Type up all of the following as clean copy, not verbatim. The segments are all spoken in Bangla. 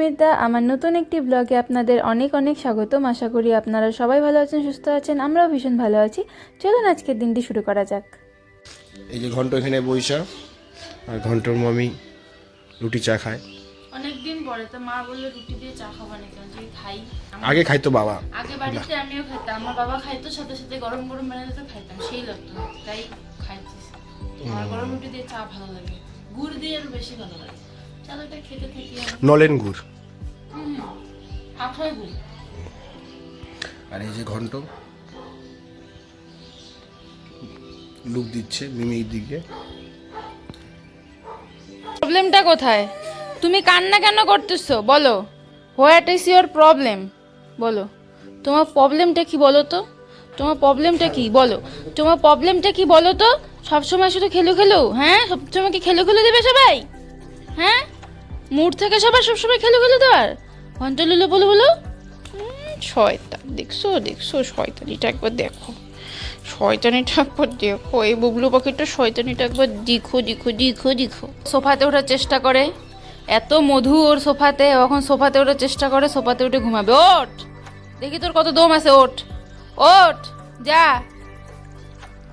সুস্মিতা। আমার নতুন একটি ব্লগে আপনাদের অনেক অনেক স্বাগতম। আশা করি আপনারা সবাই ভালো আছেন, সুস্থ আছেন, আমরাও ভীষণ ভালো আছি। চলুন আজকের দিনটি শুরু করা যাক। এই যে ঘন্ট এখানে বইসা, আর ঘন্টর মামি রুটি চা খায় অনেকদিন পরে। তো মা বললো রুটি দিয়ে চা খাবা না কেন, তুই খাই। আগে খাইতো বাবা, আগে বাড়িতে আমিও খাইতাম, আমার বাবা খাইতো, সাথে সাথে গরম গরম বানাতে তো খাইতাম, সেই লাগতো, তাই খাইছিস। আমার গরম রুটি দিয়ে চা ভালো লাগে, গুড় দিয়ে আরো বেশি ভালো লাগে। চলো এটা খেতে থাকি। নলেন গুড় আখড়াই গুড়। আর এই যে ঘন্ট লুক দিচ্ছে মিমির দিকে। প্রবলেমটা কোথায়? তুমি কান্না কেন করতেছো বলো? হোয়াট ইজ ইওর প্রবলেম বলো? তোমার প্রবলেমটা কি বলো তো? তোমার প্রবলেমটা কি বলো? তোমার প্রবলেমটা কি বলো তো? সবসময় শুধু খেলো খেলো, হ্যাঁ? সবসময় কি খেলো খেলো দেবে সবাই? হ্যাঁ, মুড থেকে সবার সবসময় খেলো খেলো দেওয়ার। ঘন্টলুলো বলো বলো। শয়তান, দেখছো দেখছো শয়তানিটা একবার দেখো, শয়তানিটা একবার দেখো, এই বুবলু পাখিটা শয়তানিটা একবার দেখো দেখো দেখো দেখো। সোফাতে ওঠার চেষ্টা করে, এত মধু ওর সোফাতে, এখন সোফাতে ওঠার চেষ্টা করে, সোফাতে উঠে ঘুমাবে। ওঠ, দেখি তোর কত দম আছে, ওঠ ওঠ, যা,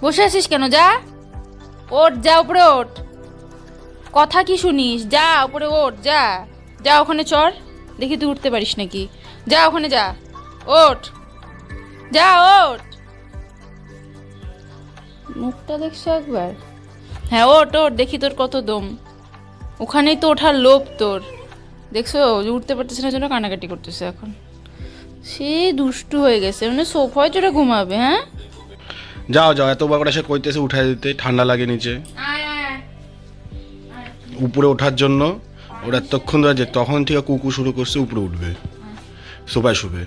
বসে আছিস কেন? যা ওঠ, যা উপরে ওঠ, কথা কি শুনিস? যা উপরে ওঠ, যা যা ওখানে চড়, দেখি তুই উঠতে পারিস নাকি। যা ওখানে যা, ওঠ, যা ওঠ। মুখটা দেখছো একবার? হ্যাঁ ওঠ ওঠ, দেখি তোর কত দম। ওখানেই তো ওঠার লোভ তোর, দেখছো? উঠতে পারতেছে না জন্য কান্নাকাটি করতেছে এখন। সে দুষ্টু হয়ে গেছে, মানে সোফায় চড়ে ঘুমাবে। হ্যাঁ যাও যাও, এতবার করে এসে কইতেছে উঠাই দিতে, ঠান্ডা লাগে নিচে। উপরে ওঠার জন্য ওরা এতক্ষণ ধরে যে তখন থেকে কুকু শুরু করছে উপরে উঠবে, সোফায় শুবে।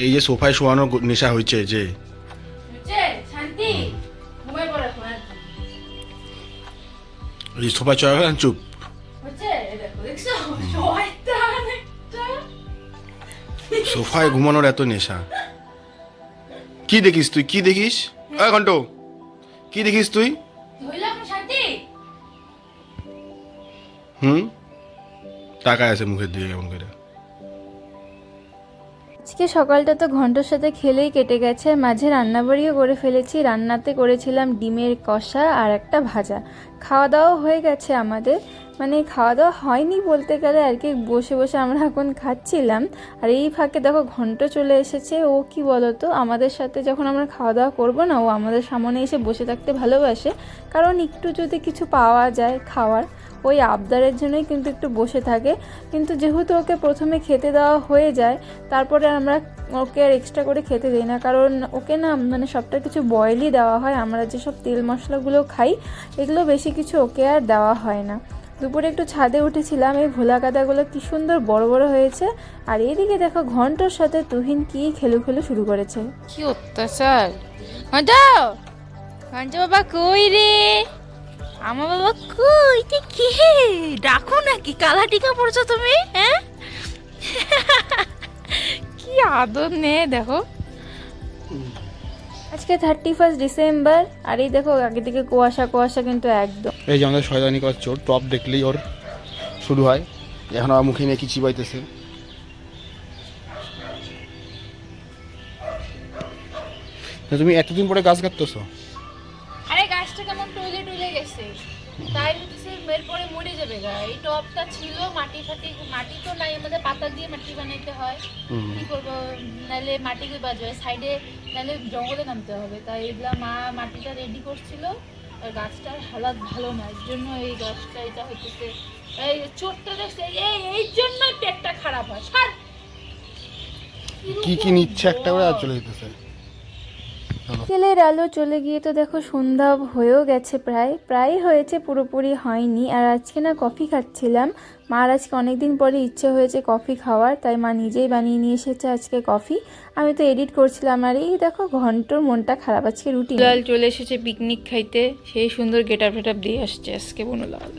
এই যে সোফায় শোয়ানোর নেশা হয়েছে যে, শান্তি ঘুমাই পড়ে এখন একদম। এই সোফায় চড়া চুপ। হচ্ছে দেখো, দেখছো শয়তান একটা। সোফায় ঘুমানোর এত নেশা। কি দেখিস তুই? কি দেখিস? ঘন্ট কি দেখিস তুই? ধইলা এখন শান্তি। তাকায় আছে মুখের দিকে কেমন করে। আজকে সকালটা তো ঘন্টার সাথে খেলেই কেটে গেছে, মাঝে রান্নাবাড়িও করে ফেলেছি। রান্নাতে করেছিলাম ডিমের কষা আর একটা ভাজা। খাওয়া দাওয়া হয়ে গেছে আমাদের, মানে খাওয়া দাওয়া হয়নি বলতে গেলে আর কি, বসে বসে আমরা এখন খাচ্ছিলাম। আর এই ফাঁকে দেখো ঘন্ট চলে এসেছে। ও কি বলতো, আমাদের সাথে যখন আমরা খাওয়া দাওয়া করবো না, ও আমাদের সামনে এসে বসে থাকতে ভালোবাসে, কারণ একটু যদি কিছু পাওয়া যায় খাওয়ার, ওই আবদারের জন্যই কিন্তু একটু বসে থাকে। কিন্তু যেহেতু ওকে প্রথমে খেতে দেওয়া হয়ে যায়, তারপরে আমরা ওকে আর এক্সট্রা করে খেতে দিই না, কারণ ওকে না মানে সবটা কিছু বয়েলই দেওয়া হয়। আমরা যেসব তেল মশলাগুলো খাই, এগুলো বেশি কিছু ওকে আর দেওয়া হয় না। দুপুরে একটু ছাদে উঠেছিলাম, এই ভোলা কাদাগুলো কি সুন্দর বড় বড় হয়েছে। আর এদিকে দেখো ঘন্টর সাথে তুহিন কি খেলু খেলু শুরু করেছে। কি অত্যাচার! ঘন্ট বাবা কই রে? আমার বাবা কই? কি ডাকো নাকি? কালা টিকা পড়ছো তুমি? হ্যাঁ, কি আদর নে দেখো। আজকে 31 ডিসেম্বর, আর এই দেখো আগে থেকে কুয়াশা কুয়াশা কিন্তু একদম। এই যে আমাদের শয়তানি করার চোর, টপ দেখলেই ওর শুরু হয়। এখন আমার মুখে নিয়ে কি চিবাইতেছে। তুমি এতদিন পরে গাছ কাটতেছো? আরে গাছটা কেমন টুলে টুলে গেছে, তাই হচ্ছে এরপরে মরে যাবে গা। এই টবটা ছিল মাটি ফাটি, মাটি তো নাই আমাদের, পাতা দিয়ে মাটি বানাইতে হয়। কি করবো, নাহলে মাটি কই বাজবে সাইডে, নাহলে জঙ্গলে নামতে হবে। তাই এগুলা মা মাটিটা রেডি করছিল, আর গাছটার হালাত ভালো না, এর জন্য এই গাছটা এটা হইতেছে এই চোরটা দেখছে, এই জন্যই পেটটা খারাপ হয়। সার কি কি নিচ্ছে একটা করে আর চলে যেতেছে। বিকেলের আলো চলে গিয়ে তো দেখো সন্ধ্যা হয়েও গেছে, প্রায় হয়েছে, পুরোপুরি হয়নি। আর আজকে না কফি খাচ্ছিলাম, মার আজকে অনেকদিন পরে ইচ্ছে হয়েছে কফি খাওয়ার, তাই মা নিজেই বানিয়ে নিয়ে এসেছে আজকে কফি। আমি তো এডিট করছিলাম, আর এই দেখো ঘন্টর মনটা খারাপ, আজকে রুটি লাল চলে এসেছে পিকনিক খাইতে, সেই সুন্দর গেটার ফেটার দিয়ে আসছে আজকে বনুলাল।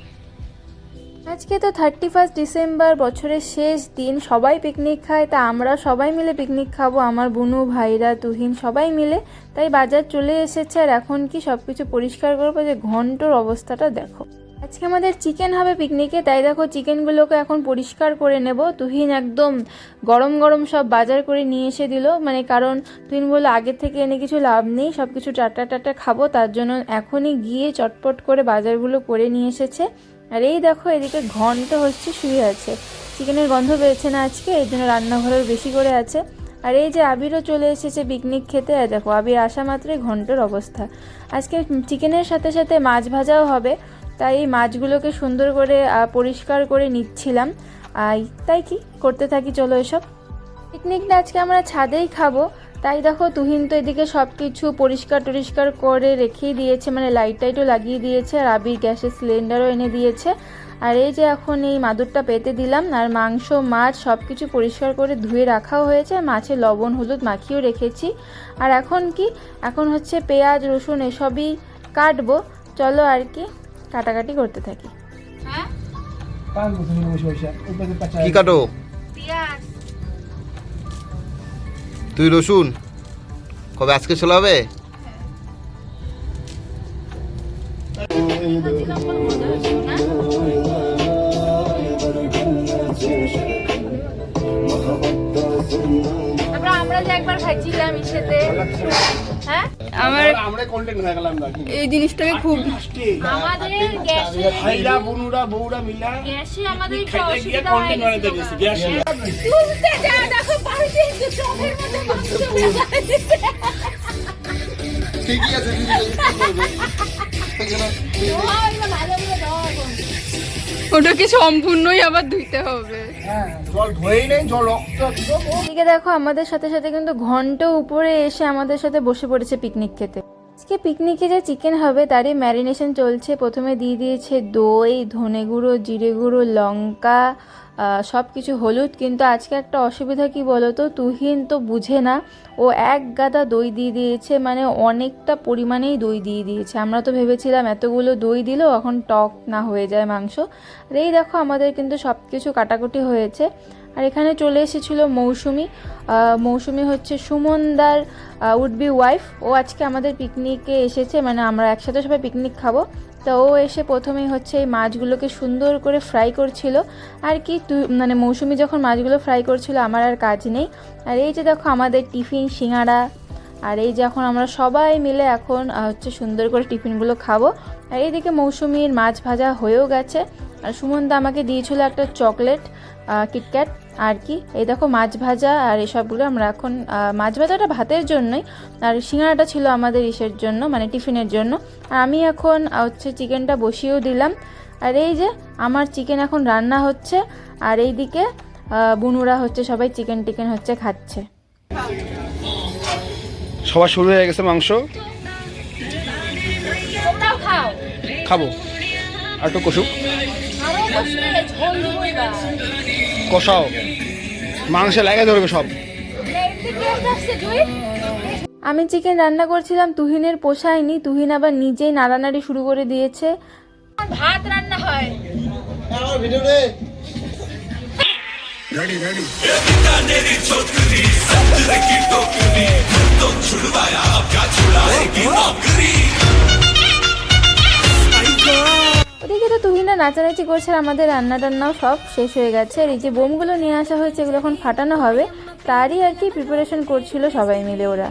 আজকে তো 31 ডিসেম্বর, বছরের শেষ দিন, সবাই পিকনিক খায়, তা আমরা সবাই মিলে পিকনিক খাবো, আমার বুনু ভাইরা তুহিন সবাই মিলে। তাই বাজার চলে এসেছে, আর এখন কি সব কিছু পরিষ্কার করবো। যে ঘন্টর অবস্থাটা দেখো, আজকে আমাদের চিকেন হবে পিকনিকে, তাই দেখো চিকেনগুলোকে এখন পরিষ্কার করে নেব। তুহিন একদম গরম গরম সব বাজার করে নিয়ে এসে দিল, মানে কারণ তুহিন বললো আগে থেকে এনে কিছু লাভ নেই, সব কিছু টাটা টাটা খাবো, তার জন্য এখনই গিয়ে চটপট করে বাজারগুলো করে নিয়ে এসেছে। আর এই দেখো এদিকে ঘন্ট হচ্ছে, শুয়ে আছে, চিকেনের গন্ধ পেয়েছে না আজকে, এই জন্য রান্নাঘরের বেশি করে আছে। আর এই যে আবিরও চলে এসেছে পিকনিক খেতে, আর দেখো আবির আসা মাত্রই ঘন্টর অবস্থা। আজকে চিকেনের সাথে সাথে মাছ ভাজাও হবে, তাই এই মাছগুলোকে সুন্দর করে পরিষ্কার করে নিচ্ছিলাম। তাই কি করতে থাকি, চলো এসব। পিকনিকটা আজকে আমরা ছাদেই খাবো, তাই দেখো তুহিন তো এদিকে সব কিছু পরিষ্কার টরিষ্কার করে রেখেই দিয়েছে, মানে লাইট টাইটও লাগিয়ে দিয়েছে, আর আবির গ্যাসের সিলিন্ডারও এনে দিয়েছে। আর এই যে এখন এই মাদুরটা পেতে দিলাম, আর মাংস মাছ সব কিছু পরিষ্কার করে ধুয়ে রাখাও হয়েছে, মাছে লবণ হলুদ মাখিয়েও রেখেছি। আর এখন হচ্ছে পেঁয়াজ রসুন এসবই কাটবো, চলো আর কি কাটাকাটি করতে থাকি। কি কাটো? তুই রসুন কবে আজকে চলে হবে? আমরা যে একবার খাইছিলাম ইসেতে, হ্যাঁ আমরা কন্টেন্ট হয়ে গেলাম না এই জিনিসটাকে খুব আমাদের গ্যাসে ভাইরা বনুরা বউরা মিলা গ্যাসে আমাদের একটু খাইতে গিয়ে অসুবিধা কন্টেন্ট বানাতে গেছি গ্যাসে। তুলতে যা দেখো পাল্টে একটু চোখের মধ্যে মাংস বেরিয়েছে। ঠিকই আছে দিদি, ভালো করে দাও এখন। ওটাকে সম্পূর্ণই আবার ধুইতে হবে। জল ধোয়েই নেই, জল রক্ত। এদিকে দেখো আমাদের সাথে সাথে কিন্তু ঘন্ট উপরে এসে আমাদের সাথে বসে পড়েছে পিকনিক খেতে। আজকে পিকনিকে যে চিকেন হবে তারই ম্যারিনেশন চলছে। প্রথমে দিয়ে দিয়েছে দই, ধনে গুঁড়ো, জিরে গুঁড়ো, লঙ্কা, সব কিছু, হলুদ। কিন্তু আজকে একটা অসুবিধা কি বলো তো, তুহিন তো বুঝে না, ও এক গাদা দই দিয়ে দিয়েছে, মানে অনেকটা পরিমাণেই দই দিয়ে দিয়েছে। আমরা তো ভেবেছিলাম এতগুলো দই দিলেও এখন টক না হয়ে যায় মাংস। আর এই দেখো আমাদের কিন্তু সব কিছু কাটাকুটি হয়েছে। আর এখানে চলে এসেছিলো মৌসুমি হচ্ছে সুমনদার উড বি ওয়াইফ। ও আজকে আমাদের পিকনিকে এসেছে, মানে আমরা একসাথে সবাই পিকনিক খাবো। তো ও এসে প্রথমেই হচ্ছে এই মাছগুলোকে সুন্দর করে ফ্রাই করছিল। আর কি মানে মৌসুমি যখন মাছগুলো ফ্রাই করছিল আমার আর কাজ নেই। আর এই যে দেখো আমাদের টিফিন সিঙ্গাড়া, আর এই যে এখন আমরা সবাই মিলে এখন হচ্ছে সুন্দর করে টিফিনগুলো খাবো। আর এইদিকে মৌসুমির মাছ ভাজা হয়েও গেছে। আর সুমনদা আমাকে দিয়েছিল একটা চকলেট কিটক্যাট। আর কি এই দেখো মাছ ভাজা আর এসবগুলো আমরা এখন, মাছ ভাজাটা ভাতের জন্যই, আর সিঙ্গাড়াটা ছিল আমাদের ইসের জন্য, মানে টিফিনের জন্য। আর আমি এখন হচ্ছে চিকেনটা বসিয়েও দিলাম। আর এই যে আমার চিকেন এখন রান্না হচ্ছে, আর এইদিকে বুনুরা হচ্ছে সবাই চিকেন হচ্ছে খাচ্ছে। সবার শুরু হয়ে গেছে মাংস, খাবো আর একটু কষুক, কষাও, মাংসে লাগে ধরবে সব। আমি চিকেন রান্না করছিলাম, তুহিনের পোষায়নি, তুহিন আবার নিজেই নাড়ানাড়ি শুরু করে দিয়েছে। ভাত রান্না হয় ওদিকে তো তুহিনা নাচানাচি করছে, আর আমাদের রান্না টান্নাও সব শেষ হয়ে গেছে। আর এই যে বোমগুলো নিয়ে আসা হয়েছে, এগুলো এখন ফাটানো হবে, তারই আর কি প্রিপারেশন করছিল সবাই মিলে ওরা।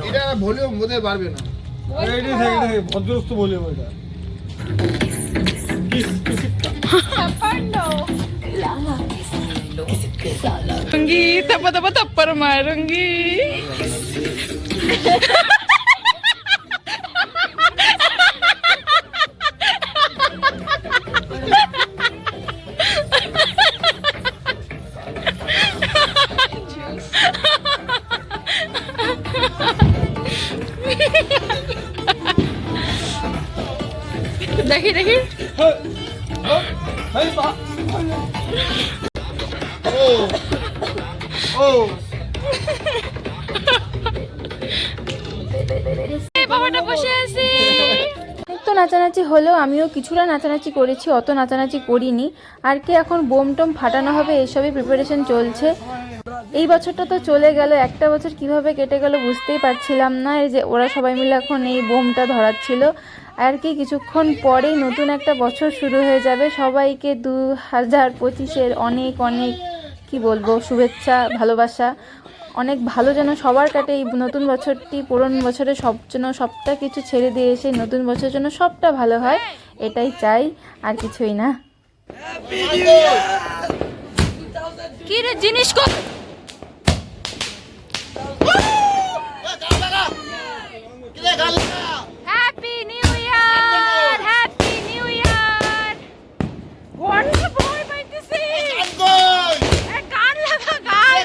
এটা ভলিউম বোধহয় পারবে না, ভদ্রস্ত বলে ওইটা রঙ্গি তপ তপ তপ্পর মারুঙ্গি। দেখি দেখি বাবাটা বসে আছে। তো নাচানাচি হলো, আমিও কিছুটা নাচানাচি করেছি, অত নাচানাচি করিনি। আর কি এখন বোম টোম ফাটানো হবে, এসবই প্রিপারেশন চলছে। এই বছরটা তো চলে গেল, একটা বছর কিভাবে কেটে গেল বুঝতেই পারছিলাম না। এই যে ওরা সবাই মিলে এখন এই বোমটা ধরাচ্ছিল। আর কি কিছুক্ষণ পরেই নতুন একটা বছর শুরু হয়ে যাবে। সবাইকে 2025-এর অনেক অনেক কি বলবো শুভেচ্ছা, ভালোবাসা। অনেক ভালো যেন সবার কাটে এই নতুন বছরটি, পুরনো বছরে সব যেন সবটা কিছু ছেড়ে দিয়ে এসে নতুন বছরের জন্য সবটা ভালো হয়, এটাই চাই, আর কিছুই না। কি রে জিনিস happy new year, happy new year. ঘন্টা ভয় পাইতেছি, গান লাগা, গান।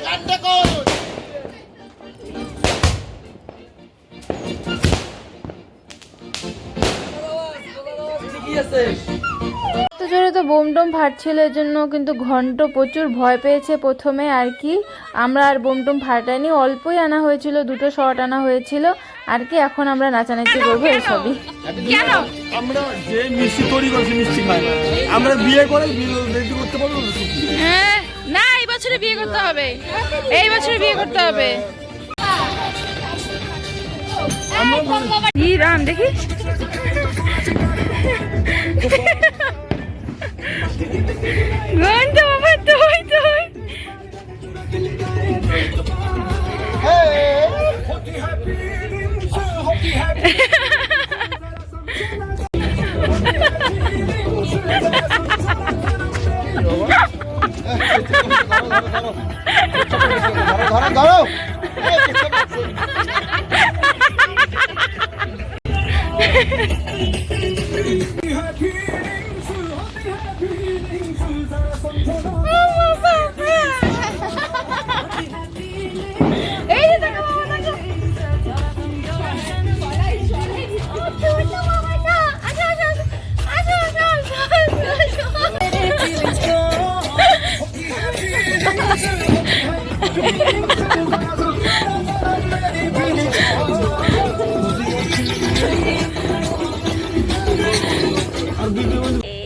তো জোরে তো বোম টোম ফাটছিল, এর জন্য কিন্তু ঘন্ট প্রচুর ভয় পেয়েছে প্রথমে। আর কি আমরা আর বোম টোম ফাটাইনি, অল্পই আনা হয়েছিল, 2টো শট আনা হয়েছিল আর কি। এখন আমরা নাচানাচি করবো এইসবই। কেন আমরা যে মিষ্টি তৈরি করছি মিষ্টি খাই না, আমরা বিয়ে করে রেডি করতে পারবো না, এই বছরে বিয়ে করতে হবে, এই বছরে বিয়ে করতে হবে। রাম দেখি ঘন্টা বাবা, তুই তুই ধরো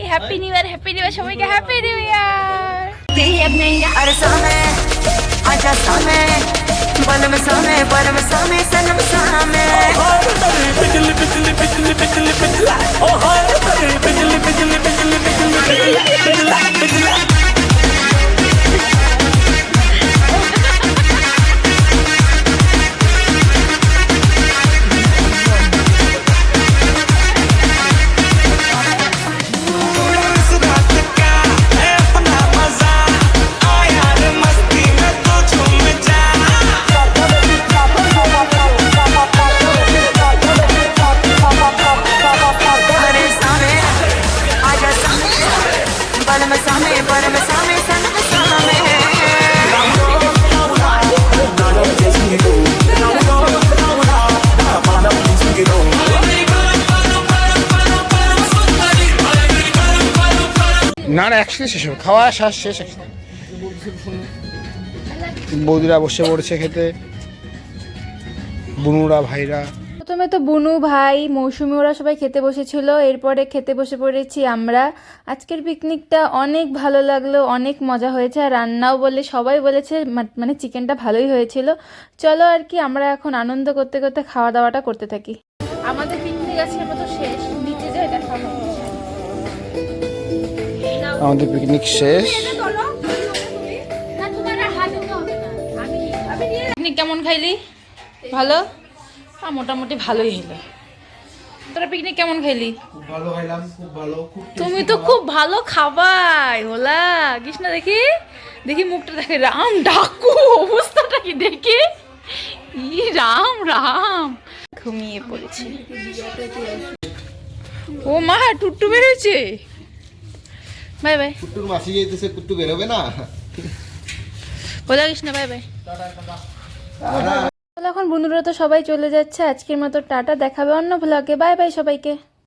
happy new year, happy new year, সবাইকে হ্যাপি নিউ ইয়ার। अरे सामे आजा सामे बलम सामे परम सामे सनम सामे बिजली बिजली बिजली बिजली बिजली ओ हाय बिजली बिजली बिजली बिजली बिजली बिजली না না, একসাথে শেষ হবে, খাওয়া শ্বাস শেষ একসাথে। বৌদিরা বসে পড়েছে খেতে, বুনুরা ভাইরা। প্রথমে তো বুনু ভাই, মৌসুমি ওরা সবাই খেতে বসেছিল, এরপরে খেতে বসে পড়েছি আমরা। আজকের পিকনিকটা অনেক ভালো লাগলো, অনেক মজা হয়েছে, আর রান্নাও বলে সবাই বলেছে মানে চিকেনটা ভালোই হয়েছিল। চলো আর কি আমরা এখন আনন্দ করতে করতে খাওয়া দাওয়াটা করতে থাকি। আমাদের পিকনিক আজকের মতো শেষ, নিচে যাই দেখা হবে। আমাদের পিকনিক শেষ। পিকনিক কেমন খাইলি? ভালো? মোটামুটি ভালোই হলো। তোরা পিকনিক কেমন খাইলি? খুব ভালো খাইলাম, খুব ভালো, খুব তুমি তো খুব ভালো খাবাই হোলা। কৃষ্ণা দেখি দেখি মুখটা দেখে, রাম ডাকু অবস্থাটা কি দেখি, ই রাম রাম। ঘুমিয়ে পড়েছি। ও মা, টুট্টু বেরোচ্ছে। Bye bye. কুট্টুর মাসি যেতেছে, কুট্টু বেরোবে না। হোলা কৃষ্ণা, বাই বাই। এখন বন্ধুরা তো সবাই চলে যাচ্ছে, আজকের মতো টাটা, দেখাবে অন্য ভ্লগে। বাই বাই সবাইকে।